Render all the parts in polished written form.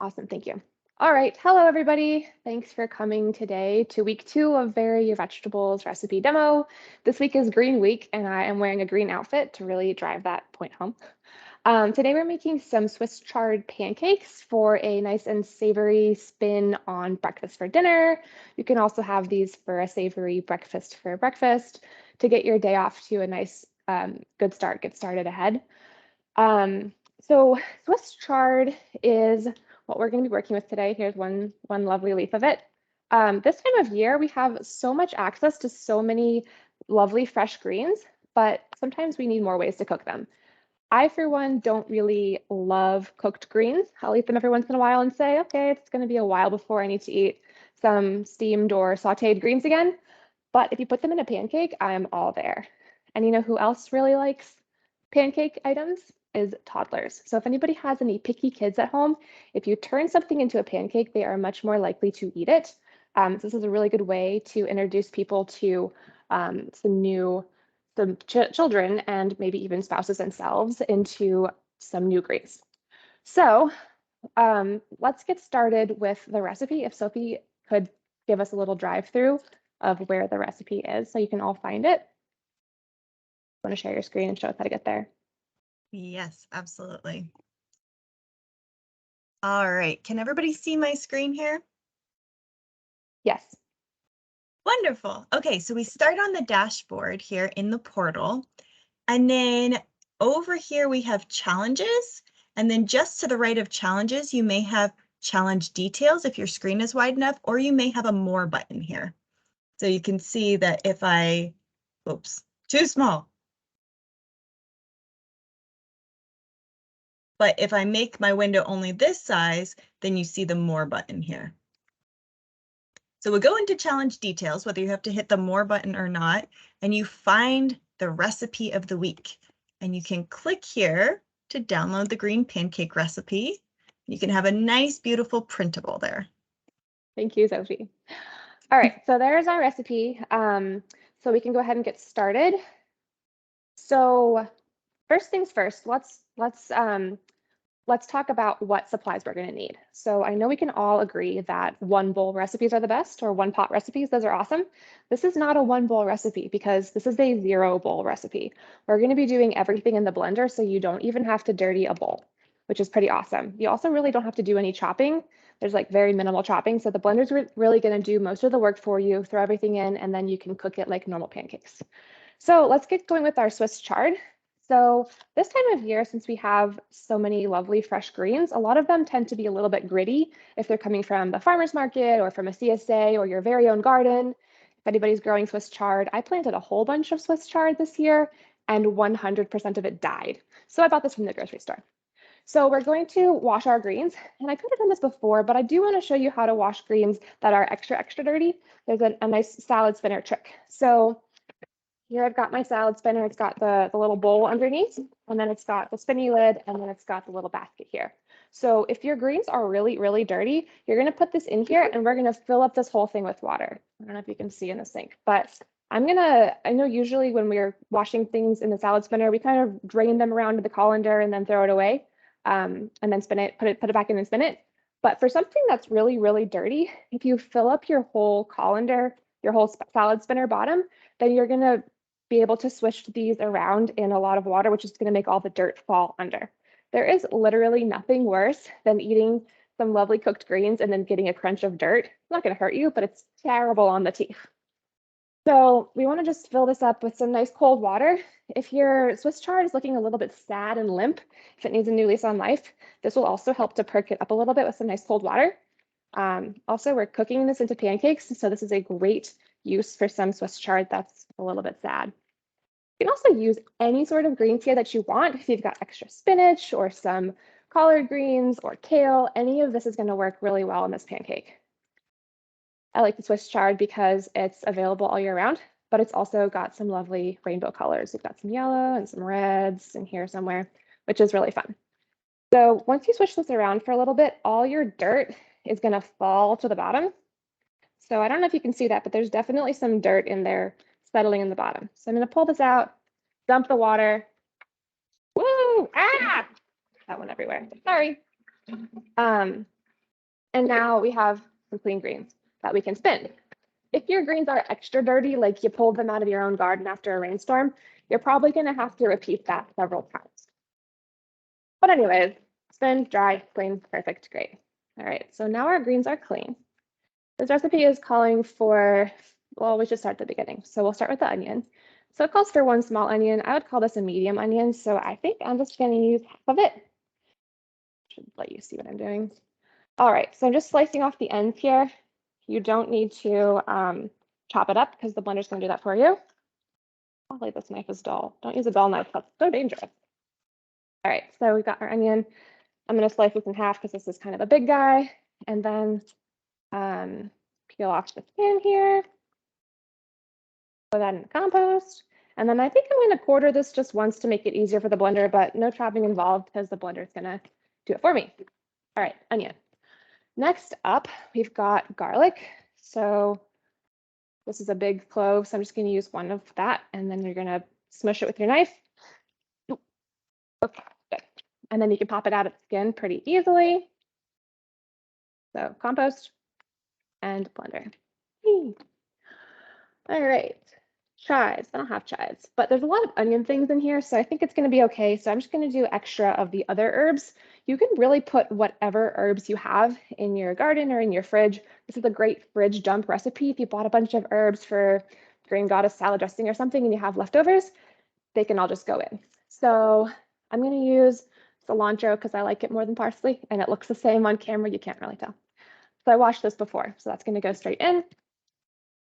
Awesome, thank you. All right, hello everybody. Thanks for coming today to week 2 of Vary Your Vegetables recipe demo. This week is Green Week and I am wearing a green outfit to really drive that point home. Today we're making some Swiss chard pancakes for a nice and savory spin on breakfast for dinner. You can also have these for a savory breakfast for breakfast to get your day off to a nice good start, get started ahead. So Swiss chard is what we're going to be working with today. Here's one lovely leaf of it. This time of year, we have so much access to so many lovely fresh greens, but sometimes we need more ways to cook them. I, for one, don't really love cooked greens. I'll eat them every once in a while and say, okay, it's going to be a while before I need to eat some steamed or sauteed greens again. But if you put them in a pancake, I'm all there. And you know who else really likes pancake items? Is toddlers. So if anybody has any picky kids at home, if you turn something into a pancake, they are much more likely to eat it. So this is a really good way to introduce people to some children and maybe even spouses themselves into some new greens. So let's get started with the recipe. If Sophie could give us a little drive through of where the recipe is so you can all find it. Want to share your screen and show us how to get there? Yes, absolutely. All right, can everybody see my screen here? Yes. Wonderful. Okay, so we start on the dashboard here in the portal, and then over here we have challenges, and then just to the right of challenges, you may have challenge details if your screen is wide enough, or you may have a more button here. So you can see that if I, oops, too small. But if I make my window only this size, then you see the more button here. So we'll go into challenge details, whether you have to hit the more button or not, and you find the recipe of the week. And you can click here to download the green pancake recipe. You can have a nice, beautiful printable there. Thank you, Sophie. All right, so there's our recipe. So we can go ahead and get started. So first things first, let's talk about what supplies we're going to need. So I know we can all agree that one bowl recipes are the best, or one pot recipes. Those are awesome. This is not a one bowl recipe because this is a 0 bowl recipe. We're going to be doing everything in the blender, so you don't even have to dirty a bowl, which is pretty awesome. You also really don't have to do any chopping. There's like very minimal chopping. So the blender's really going to do most of the work for you, throw everything in, and then you can cook it like normal pancakes. So let's get going with our Swiss chard. So this time of year, since we have so many lovely fresh greens, a lot of them tend to be a little bit gritty if they're coming from the farmer's market or from a CSA or your very own garden. If anybody's growing Swiss chard, I planted a whole bunch of Swiss chard this year and 100% of it died. So I bought this from the grocery store. So we're going to wash our greens, and I could have done this before, but I do want to show you how to wash greens that are extra dirty. There's a nice salad spinner trick. So here I've got my salad spinner. It's got the little bowl underneath, and then it's got the spinny lid, and then it's got the little basket here. So if your greens are really dirty, you're going to put this in here, and we're going to fill up this whole thing with water. I don't know if you can see in the sink, but I know usually when we're washing things in the salad spinner, we kind of drain them around to the colander and then throw it away, and then spin it, put it back in and spin it. But for something that's really dirty, if you fill up your whole colander, your whole salad spinner bottom, then you're going to be able to swish these around in a lot of water, which is going to make all the dirt fall under. There is literally nothing worse than eating some lovely cooked greens and then getting a crunch of dirt. It's not going to hurt you, but it's terrible on the teeth. So we want to just fill this up with some nice cold water. If your Swiss chard is looking a little bit sad and limp, if it needs a new lease on life, this will also help to perk it up a little bit with some nice cold water. Also, we're cooking this into pancakes, so this is a great use for some Swiss chard that's a little bit sad. You can also use any sort of greens here that you want. If you've got extra spinach or some collard greens or kale, any of this is going to work really well in this pancake. I like the Swiss chard because it's available all year round, but it's also got some lovely rainbow colors. We've got some yellow and some reds in here somewhere, which is really fun. So once you switch this around for a little bit, all your dirt is going to fall to the bottom. So I don't know if you can see that, but there's definitely some dirt in there settling in the bottom. So I'm going to pull this out, dump the water. Woo! Ah! That went everywhere. Sorry. And now we have some clean greens that we can spin. If your greens are extra dirty, like you pulled them out of your own garden after a rainstorm, you're probably going to have to repeat that several times. But anyways, spin, dry, clean, perfect, great. All right, so now our greens are clean. This recipe is calling for, well, we should start at the beginning. So we'll start with the onion. So it calls for 1 small onion. I would call this a medium onion. So I think I'm just going to use half of it. Should let you see what I'm doing. All right, so I'm just slicing off the ends here. You don't need to chop it up because the blender's going to do that for you. Golly, this knife is dull. Don't use a dull knife. That's so dangerous. All right, so we've got our onion. I'm going to slice this in half because this is kind of a big guy. And then peel off the skin here. Put that in the compost. And then I think I'm going to quarter this just once to make it easier for the blender, but no chopping involved because the blender is going to do it for me. All right, onion. Next up, we've got garlic. So this is a big clove, so I'm just going to use 1 of that, and then you're going to smush it with your knife. Okay, good. And then you can pop it out of the skin pretty easily. So compost and blender. All right, chives. I don't have chives, but there's a lot of onion things in here, so I think it's going to be okay. So I'm just going to do extra of the other herbs. You can really put whatever herbs you have in your garden or in your fridge. This is a great fridge dump recipe. If you bought a bunch of herbs for green goddess salad dressing or something and you have leftovers, they can all just go in. So I'm going to use cilantro because I like it more than parsley, and it looks the same on camera. You can't really tell. So I washed this before, so that's going to go straight in.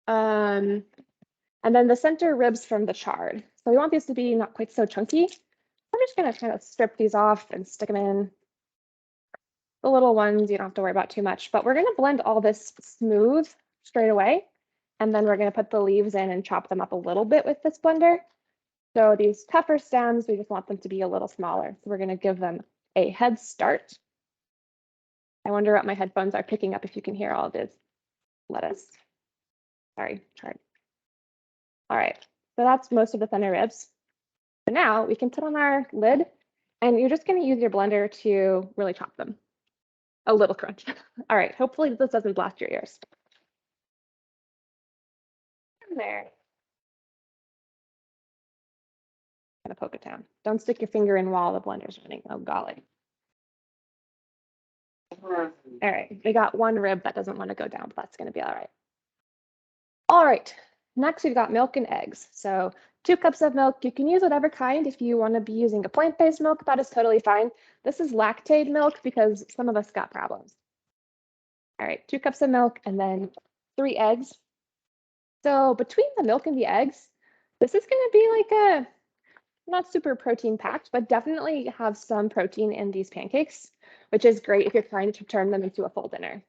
And then the center ribs from the chard. So we want these to be not quite so chunky. I'm just going to kind of strip these off and stick them in. The little ones you don't have to worry about too much, but we're going to blend all this smooth straight away. And then we're going to put the leaves in and chop them up a little bit with this blender. So these tougher stems, we just want them to be a little smaller. So we're going to give them a head start. I wonder what my headphones are picking up if you can hear all of this lettuce. Sorry, chard. All right, so that's most of the center ribs. So now we can put on our lid, and you're just going to use your blender to really chop them. A little crunch. All right, hopefully this doesn't blast your ears. There. Gonna poke it down. Don't stick your finger in while the blender's running. Oh golly. All right, we got 1 rib that doesn't want to go down, but that's going to be all right. All right, next we've got milk and eggs. So 2 cups of milk. You can use whatever kind. If you want to be using a plant-based milk, that is totally fine. This is lactate milk because some of us got problems. All right, 2 cups of milk and then 3 eggs. So between the milk and the eggs, this is going to be like a not super protein packed, but definitely have some protein in these pancakes, which is great if you're trying to turn them into a full dinner.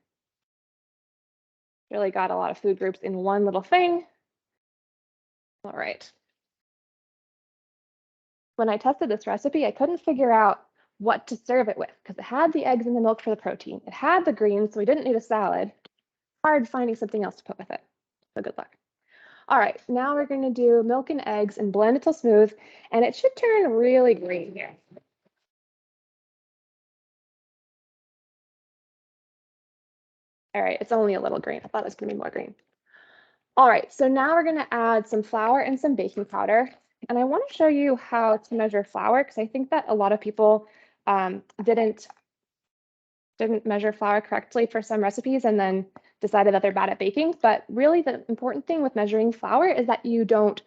Really got a lot of food groups in one little thing. All right. When I tested this recipe, I couldn't figure out what to serve it with because it had the eggs and the milk for the protein. It had the greens, so we didn't need a salad. Hard finding something else to put with it. So good luck. All right, now we're going to do milk and eggs and blend it till smooth, and it should turn really green here. All right, it's only a little green. I thought it was going to be more green. All right, so now we're going to add some flour and some baking powder. And I want to show you how to measure flour because I think that a lot of people didn't measure flour correctly for some recipes and then decided that they're bad at baking. But really the important thing with measuring flour is that you don't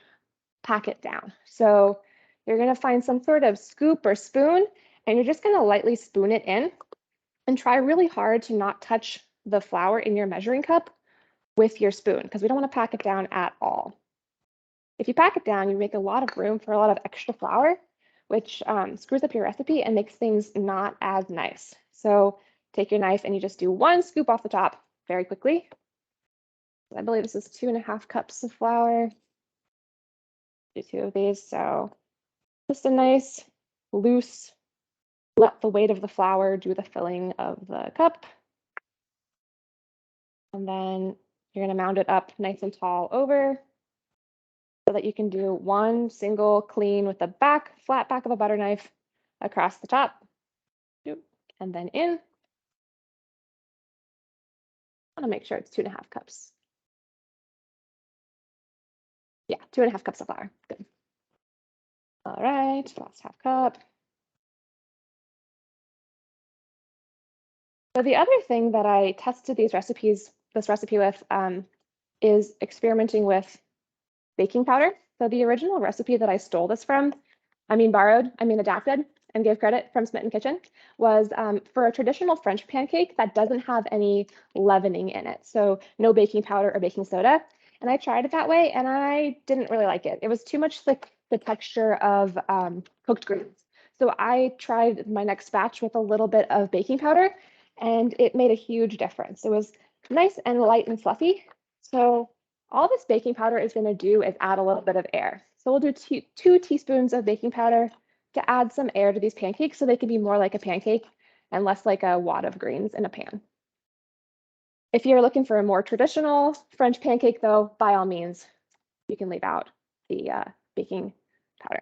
pack it down. So you're going to find some sort of scoop or spoon, and you're just going to lightly spoon it in and try really hard to not touch the flour in your measuring cup with your spoon because we don't want to pack it down at all. If you pack it down, you make a lot of room for a lot of extra flour, which screws up your recipe and makes things not as nice. So take your knife and you just do 1 scoop off the top very quickly. I believe this is 2.5 cups of flour. Do 2 of these, so just a nice loose, let the weight of the flour do the filling of the cup. And then you're going to mound it up nice and tall over so that you can do 1 single clean with the flat back of a butter knife across the top. And then in. I want to make sure it's 2.5 cups. Yeah, 2.5 cups of flour. Good. All right, last half cup. So the other thing that I tested this recipe with is experimenting with baking powder. So the original recipe that I stole this from, adapted and gave credit from Smitten Kitchen, was for a traditional French pancake that doesn't have any leavening in it. So no baking powder or baking soda. And I tried it that way and I didn't really like it. It was too much like the texture of cooked greens. So I tried my next batch with a little bit of baking powder and it made a huge difference. It was nice and light and fluffy. So all this baking powder is going to do is add a little bit of air. So we'll do 2 teaspoons of baking powder to add some air to these pancakes so they can be more like a pancake and less like a wad of greens in a pan. If you're looking for a more traditional French pancake, though, by all means, you can leave out the baking powder.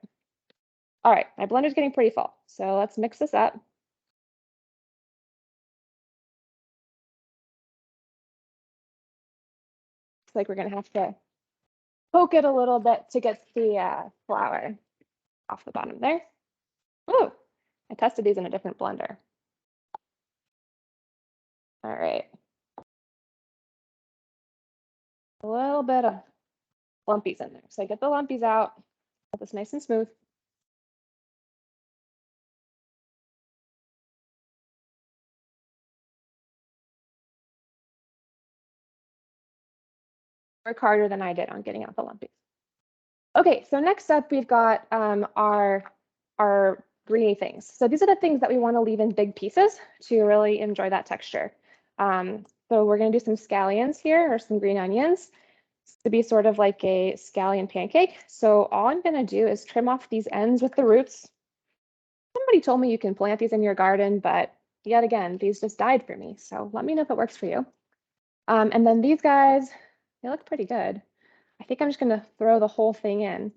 All right, my blender's getting pretty full, so let's mix this up. Looks like we're going to have to poke it a little bit to get the flour off the bottom there. Ooh, I tested these in a different blender. All right. A little bit of lumpies in there. So I get the lumpies out, get this nice and smooth. Work harder than I did on getting out the lumpies. Okay, so next up we've got our greeny things. So these are the things that we want to leave in big pieces to really enjoy that texture. So we're going to do some scallions here, or some green onions, to be sort of like a scallion pancake. So all I'm going to do is trim off these ends with the roots. Somebody told me you can plant these in your garden, but yet again, these just died for me. So let me know if it works for you. And then these guys, they look pretty good. I think I'm just going to throw the whole thing in.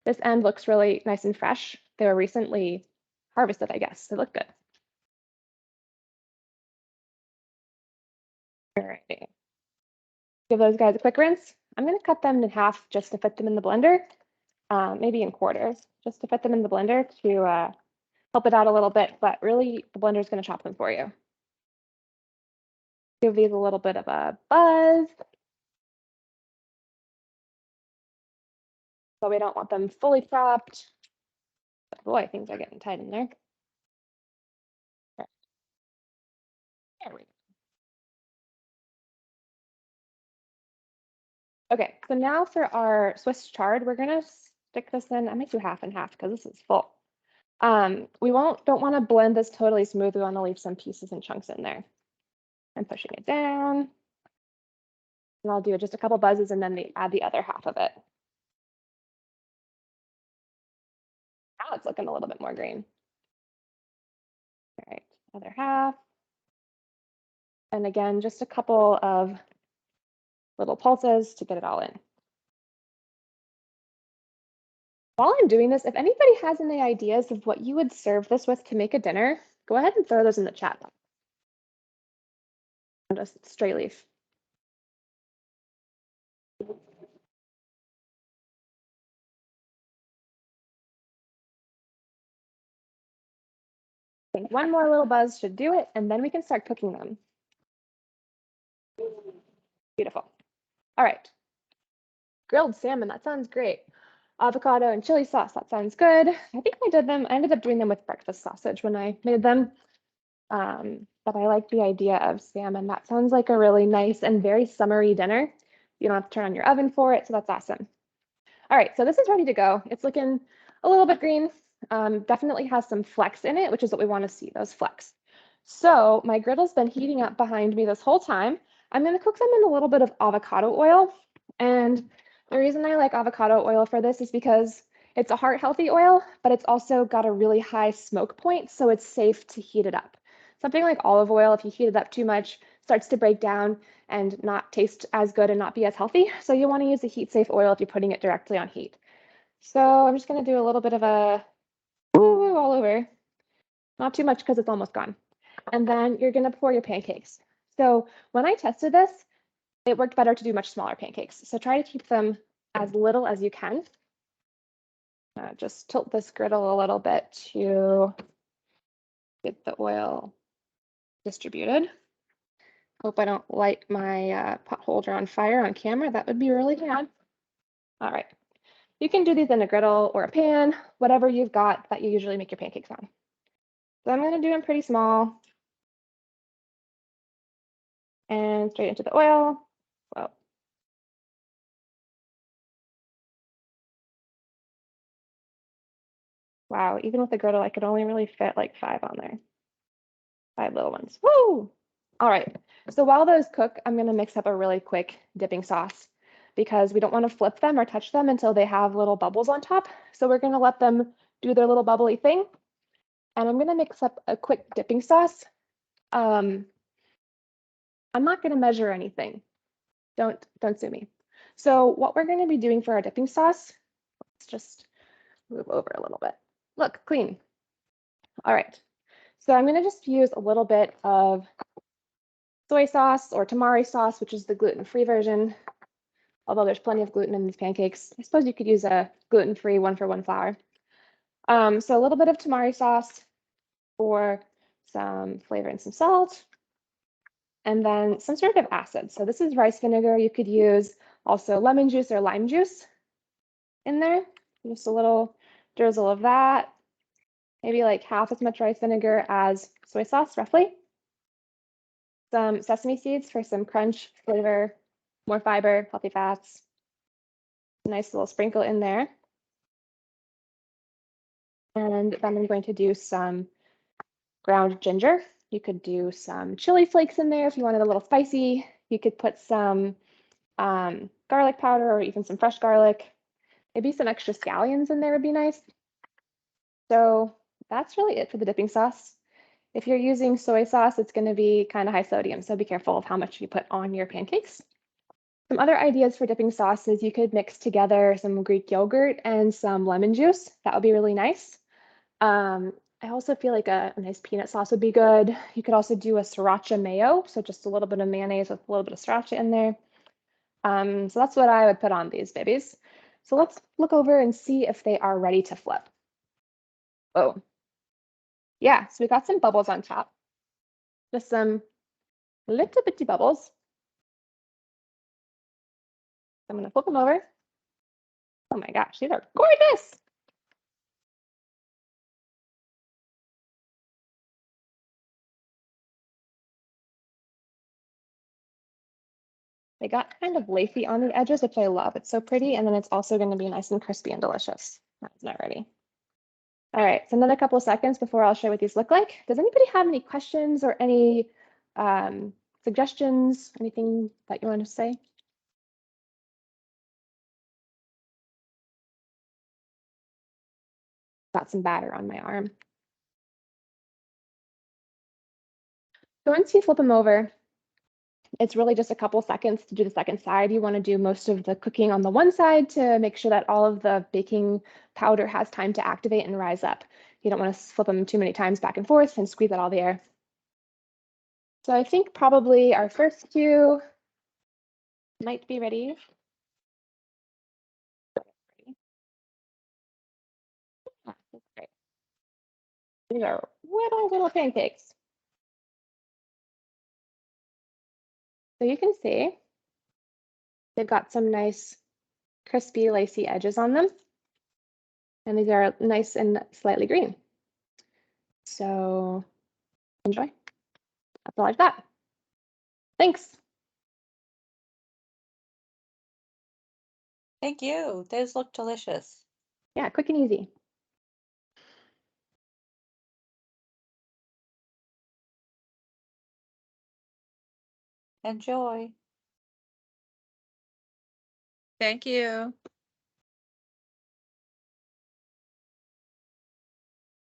This end looks really nice and fresh. They were recently harvested, I guess. They look good. All right. Give those guys a quick rinse. I'm going to cut them in half just to fit them in the blender, maybe in quarters, just to fit them in the blender to help it out a little bit, but really the blender is going to chop them for you. Give these a little bit of a buzz. So we don't want them fully chopped. But boy, things are getting tight in there. There we go. Okay, so now for our Swiss chard, we're gonna stick this in. I might do half and half because this is full. We don't want to blend this totally smooth. We want to leave some pieces and chunks in there. I'm pushing it down. And I'll do just a couple buzzes and then add the other half of it. Now it's looking a little bit more green. All right, other half. And again, just a couple of little pulses to get it all in. While I'm doing this, if anybody has any ideas of what you would serve this with to make a dinner, go ahead and throw those in the chat box. Just straight leaf. I think one more little buzz should do it, and then we can start cooking them. Beautiful. All right. Grilled salmon, that sounds great. Avocado and chili sauce, that sounds good. I think I ended up doing them with breakfast sausage when I made them. But I like the idea of salmon. That sounds like a really nice and very summery dinner. You don't have to turn on your oven for it, so that's awesome. All right, so this is ready to go. It's looking a little bit green. Definitely has some flecks in it, which is what we want to see, those flecks. So my griddle's been heating up behind me this whole time. I'm going to cook them in a little bit of avocado oil. And the reason I like avocado oil for this is because it's a heart-healthy oil, but it's also got a really high smoke point, so it's safe to heat it up. Something like olive oil, if you heat it up too much, starts to break down and not taste as good and not be as healthy. So you want to use a heat-safe oil if you're putting it directly on heat. So I'm just going to do a little bit of a woo all over. Not too much because it's almost gone. And then you're going to pour your pancakes. So when I tested this, it worked better to do much smaller pancakes. So try to keep them as little as you can. Just tilt this griddle a little bit to get the oil distributed. Hope I don't light my pot holder on fire on camera. That would be really bad. All right. You can do these in a griddle or a pan, whatever you've got that you usually make your pancakes on. So I'm going to do them pretty small. And straight into the oil. Whoa. Wow, even with the griddle, I could only really fit like 5 on there. 5 little ones. Woo! All right, so while those cook, I'm gonna mix up a really quick dipping sauce because we don't want to flip them or touch them until they have little bubbles on top. So we're gonna let them do their little bubbly thing. And I'm gonna mix up a quick dipping sauce. I'm not gonna measure anything. Don't sue me. So what we're gonna be doing for our dipping sauce, let's just move over a little bit. Look, clean. All right. So I'm going to just use a little bit of soy sauce or tamari sauce, which is the gluten-free version, although there's plenty of gluten in these pancakes. I suppose you could use a gluten-free 1-for-1 flour. So a little bit of tamari sauce for some flavor and some salt, and then some sort of acid. So this is rice vinegar. You could use also lemon juice or lime juice in there. Just a little drizzle of that. Maybe like half as much rice vinegar as soy sauce, roughly. Some sesame seeds for some crunch, flavor, more fiber, healthy fats. A nice little sprinkle in there. And then I'm going to do some ground ginger. You could do some chili flakes in there if you wanted a little spicy. You could put some garlic powder or even some fresh garlic. Maybe some extra scallions in there would be nice. So that's really it for the dipping sauce. If you're using soy sauce, it's going to be kind of high sodium, so be careful of how much you put on your pancakes. Some other ideas for dipping sauces, you could mix together some Greek yogurt and some lemon juice. That would be really nice. I also feel like a nice peanut sauce would be good. You could also do a sriracha mayo, so just a little bit of mayonnaise with a little bit of sriracha in there. So that's what I would put on these babies. So let's look over and see if they are ready to flip. Oh, yeah, so we got some bubbles on top. Just some little bitty bubbles. I'm gonna flip them over. Oh my gosh, these are gorgeous. They got kind of lacy on the edges, which I love. It's so pretty, and then it's also going to be nice and crispy and delicious. That's not ready. All right, so another couple of seconds before I'll show what these look like. Does anybody have any questions or any suggestions, anything that you want to say? Got some batter on my arm. So once you flip them over, it's really just a couple seconds to do the second side. You want to do most of the cooking on the one side to make sure that all of the baking powder has time to activate and rise up. You don't want to flip them too many times back and forth and squeeze out all the air. So I think probably our first two might be ready. That's great. These are little pancakes. So you can see they've got some nice crispy, lacy edges on them. And these are nice and slightly green. So enjoy. That's all I've got. Thanks. Thank you. Those look delicious. Yeah, quick and easy. Enjoy. Thank you.